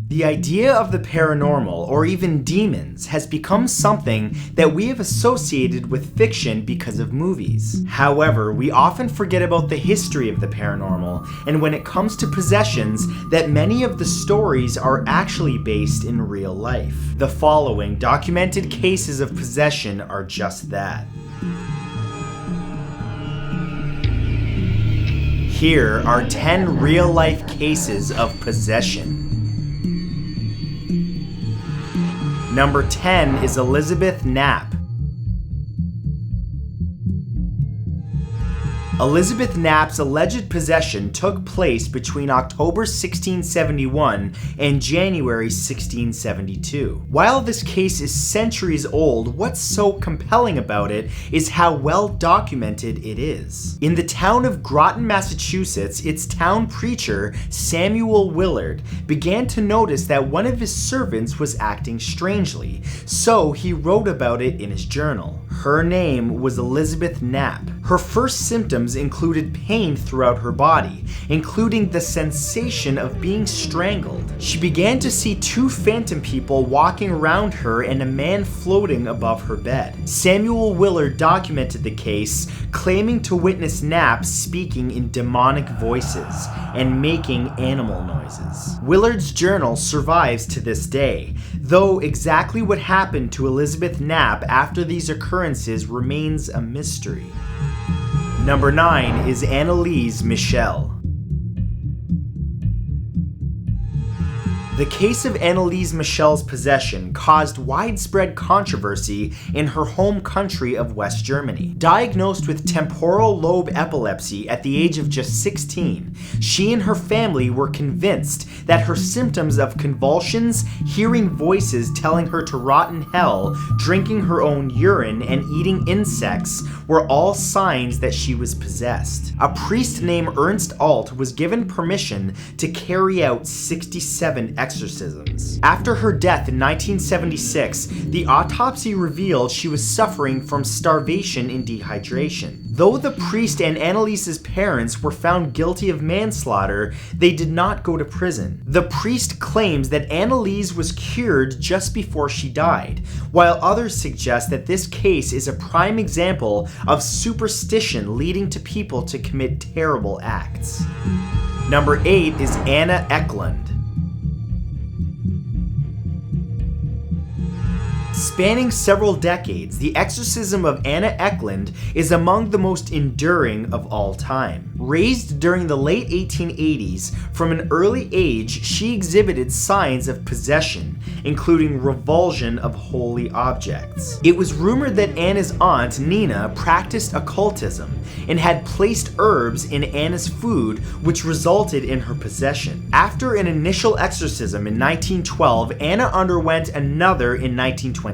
The idea of the paranormal, or even demons, has become something that we have associated with fiction because of movies. However, we often forget about the history of the paranormal, and when it comes to possessions, that many of the stories are actually based in real life. The following documented cases of possession are just that. Here are 10 real-life cases of possession. Number 10 is Elizabeth Knapp. Elizabeth Knapp's alleged possession took place between October 1671 and January 1672. While this case is centuries old, what's so compelling about it is how well documented it is. In the town of Groton, Massachusetts, its town preacher, Samuel Willard, began to notice that one of his servants was acting strangely, so he wrote about it in his journal. Her name was Elizabeth Knapp. Her first symptoms included pain throughout her body, including the sensation of being strangled. She began to see two phantom people walking around her and a man floating above her bed. Samuel Willard documented the case, claiming to witness Knapp speaking in demonic voices and making animal noises. Willard's journal survives to this day, though exactly what happened to Elizabeth Knapp after these occurrences remains a mystery. Number 9 is Anneliese Michel. The case of Anneliese Michel's possession caused widespread controversy in her home country of West Germany. Diagnosed with temporal lobe epilepsy at the age of just 16, she and her family were convinced that her symptoms of convulsions, hearing voices telling her to rot in hell, drinking her own urine, and eating insects were all signs that she was possessed. A priest named Ernst Alt was given permission to carry out 67 exorcisms. After her death in 1976, the autopsy revealed she was suffering from starvation and dehydration. Though the priest and Anneliese's parents were found guilty of manslaughter, they did not go to prison. The priest claims that Anneliese was cured just before she died, while others suggest that this case is a prime example of superstition leading to people to commit terrible acts. Number 8 is Anna Eckland. Spanning several decades, the exorcism of Anna Eckland is among the most enduring of all time. Raised during the late 1880s, from an early age she exhibited signs of possession, including revulsion of holy objects. It was rumored that Anna's aunt, Nina, practiced occultism and had placed herbs in Anna's food, which resulted in her possession. After an initial exorcism in 1912, Anna underwent another in 1928.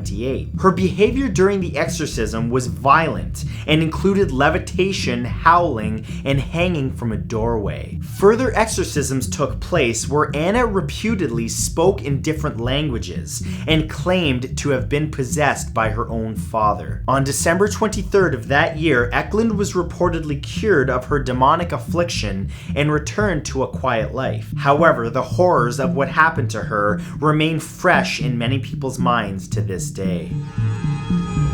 Her behavior during the exorcism was violent and included levitation, howling, and hanging from a doorway. Further exorcisms took place where Anna reputedly spoke in different languages and claimed to have been possessed by her own father. On December 23rd of that year, Eckland was reportedly cured of her demonic affliction and returned to a quiet life. However, the horrors of what happened to her remain fresh in many people's minds to this day.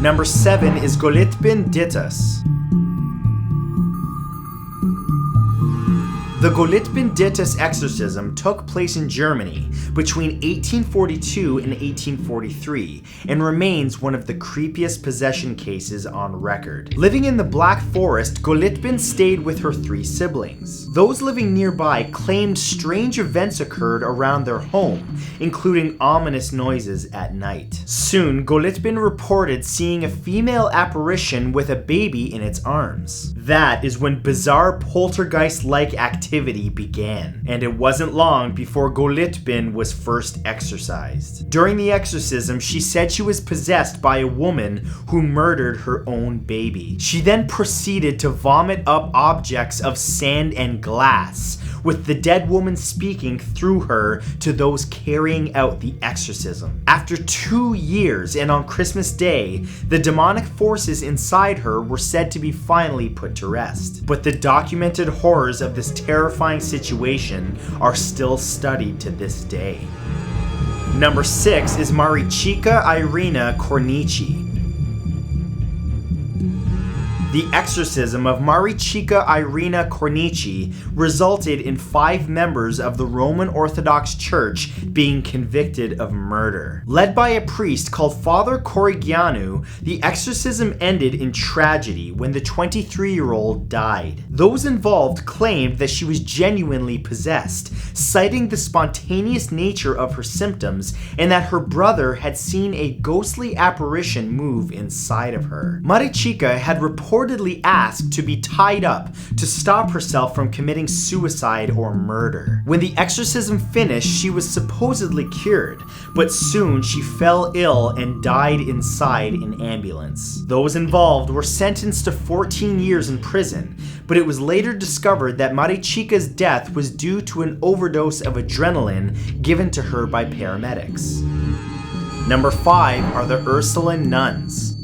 Number 7 is Goulet bin Dittas. The Goulet bin Dittas exorcism took place in Germany between 1842 and 1843 and remains one of the creepiest possession cases on record. Living in the Black Forest, Goulet bin stayed with her 3 siblings. Those living nearby claimed strange events occurred around their home, including ominous noises at night. Soon, Goulet bin reported seeing a female apparition with a baby in its arms. That is when bizarre poltergeist-like activity began, and it wasn't long before Goulet bin was first exorcised. During the exorcism, she said she was possessed by a woman who murdered her own baby. She then proceeded to vomit up objects of sand and glass, with the dead woman speaking through her to those carrying out the exorcism. After 2 years and on Christmas Day, the demonic forces inside her were said to be finally put to rest. But the documented horrors of this terrifying situation are still studied to this day. Number 6 is Chika Irina Cornici. The exorcism of Chika Irina Cornici resulted in 5 members of the Roman Orthodox Church being convicted of murder. Led by a priest called Father Corigianu, the exorcism ended in tragedy when the 23-year-old died. Those involved claimed that she was genuinely possessed, citing the spontaneous nature of her symptoms and that her brother had seen a ghostly apparition move inside of her. Chika had reportedly asked to be tied up to stop herself from committing suicide or murder. When the exorcism finished, she was supposedly cured, but soon she fell ill and died inside an ambulance. Those involved were sentenced to 14 years in prison, but it was later discovered that Chika's death was due to an overdose of adrenaline given to her by paramedics. Number 5 are the Ursuline nuns.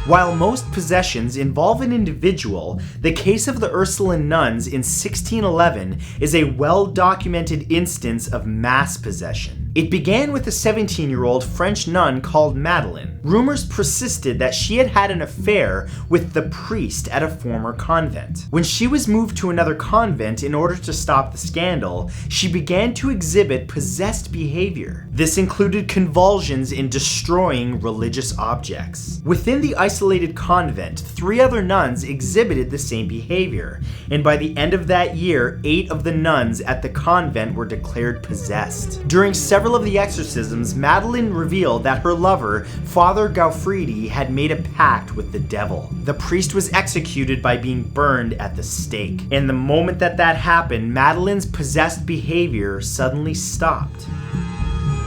While most possessions involve an individual, the case of the Ursuline nuns in 1611 is a well-documented instance of mass possession. It began with a 17-year-old French nun called Madeleine. Rumors persisted that she had had an affair with the priest at a former convent. When she was moved to another convent in order to stop the scandal, she began to exhibit possessed behavior. This included convulsions in destroying religious objects. Within the isolated convent, 3 other nuns exhibited the same behavior, and by the end of that year, 8 of the nuns at the convent were declared possessed. During several of the exorcisms, Madeleine revealed that her lover, Father Gaufridi, had made a pact with the devil. The priest was executed by being burned at the stake. And the moment that happened, Madeleine's possessed behavior suddenly stopped.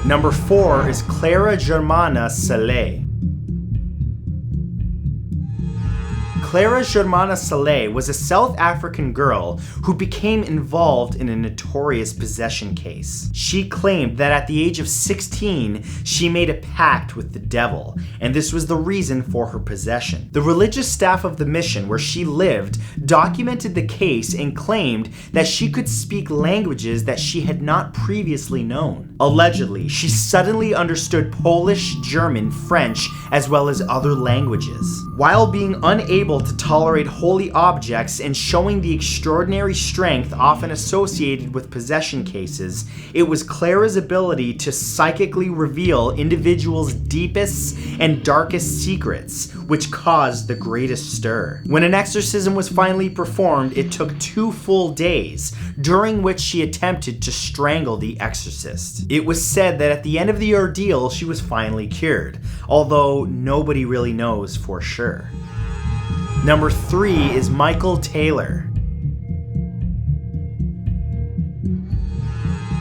Number 4 is Clara Jimana Saleh. Clara Jimana Saleh was a South African girl who became involved in a notorious possession case. She claimed that at the age of 16, she made a pact with the devil, and this was the reason for her possession. The religious staff of the mission where she lived documented the case and claimed that she could speak languages that she had not previously known. Allegedly, she suddenly understood Polish, German, French, as well as other languages. While being unable to tolerate holy objects and showing the extraordinary strength often associated with possession cases, it was Clara's ability to psychically reveal individuals' deepest and darkest secrets which caused the greatest stir. When an exorcism was finally performed, it took 2 full days, during which she attempted to strangle the exorcist. It was said that at the end of the ordeal, she was finally cured, although nobody really knows for sure. Number 3 is Michael Taylor.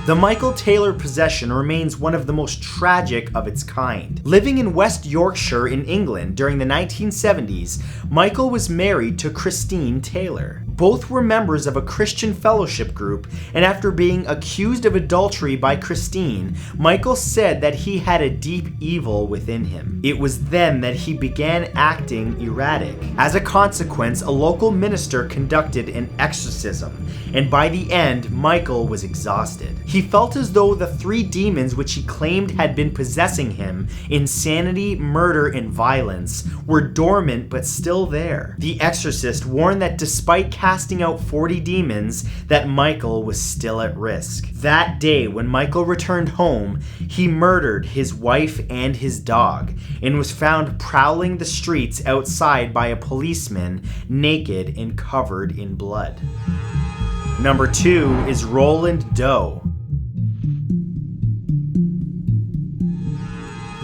The Michael Taylor possession remains one of the most tragic of its kind. Living in West Yorkshire in England during the 1970s, Michael was married to Christine Taylor. Both were members of a Christian fellowship group, and after being accused of adultery by Christine, Michael said that he had a deep evil within him. It was then that he began acting erratic. As a consequence, a local minister conducted an exorcism, and by the end, Michael was exhausted. He felt as though the 3 demons which he claimed had been possessing him, insanity, murder, and violence, were dormant but still there. The exorcist warned that despite casting out 40 demons, that Michael was still at risk. That day, when Michael returned home, he murdered his wife and his dog, and was found prowling the streets outside by a policeman, naked and covered in blood. Number 2 is Roland Doe.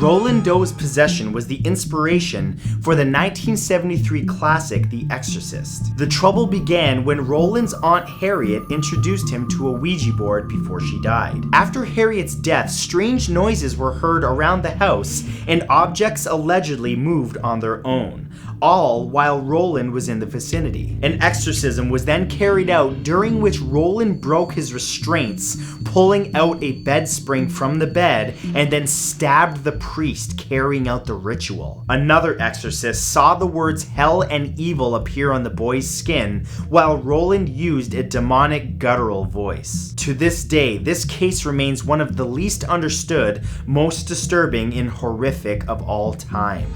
Roland Doe's possession was the inspiration for the 1973 classic The Exorcist. The trouble began when Roland's Aunt Harriet introduced him to a Ouija board before she died. After Harriet's death, strange noises were heard around the house and objects allegedly moved on their own. all while Roland was in the vicinity. An exorcism was then carried out, during which Roland broke his restraints, pulling out a bed spring from the bed and then stabbed the priest carrying out the ritual. Another exorcist saw the words hell and evil appear on the boy's skin, while Roland used a demonic guttural voice. To this day, this case remains one of the least understood, most disturbing, and horrific of all time.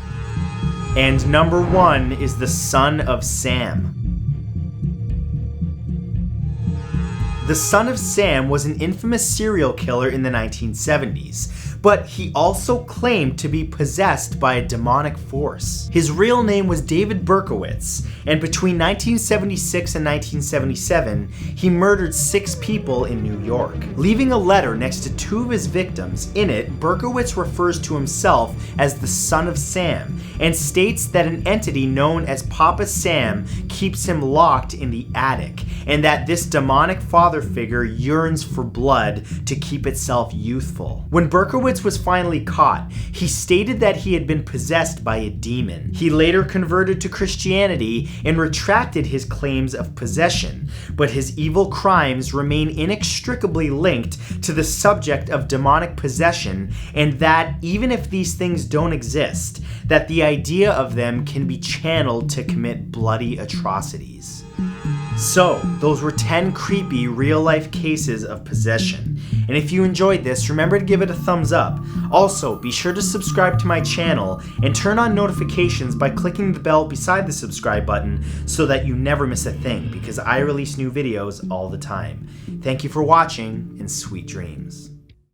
And number 1 is the Son of Sam. The Son of Sam was an infamous serial killer in the 1970s, but he also claimed to be possessed by a demonic force. His real name was David Berkowitz, and between 1976 and 1977, he murdered 6 people in New York, leaving a letter next to 2 of his victims. In it, Berkowitz refers to himself as the Son of Sam, and states that an entity known as Papa Sam keeps him locked in the attic, and that this demonic father figure yearns for blood to keep itself youthful. When Berkowitz was finally caught, he stated that he had been possessed by a demon. He later converted to Christianity and retracted his claims of possession, but his evil crimes remain inextricably linked to the subject of demonic possession, and that even if these things don't exist, that the idea of them can be channeled to commit bloody atrocities. So, those were 10 creepy real-life cases of possession. And if you enjoyed this, remember to give it a thumbs up. Also, be sure to subscribe to my channel and turn on notifications by clicking the bell beside the subscribe button so that you never miss a thing, because I release new videos all the time. Thank you for watching, and sweet dreams.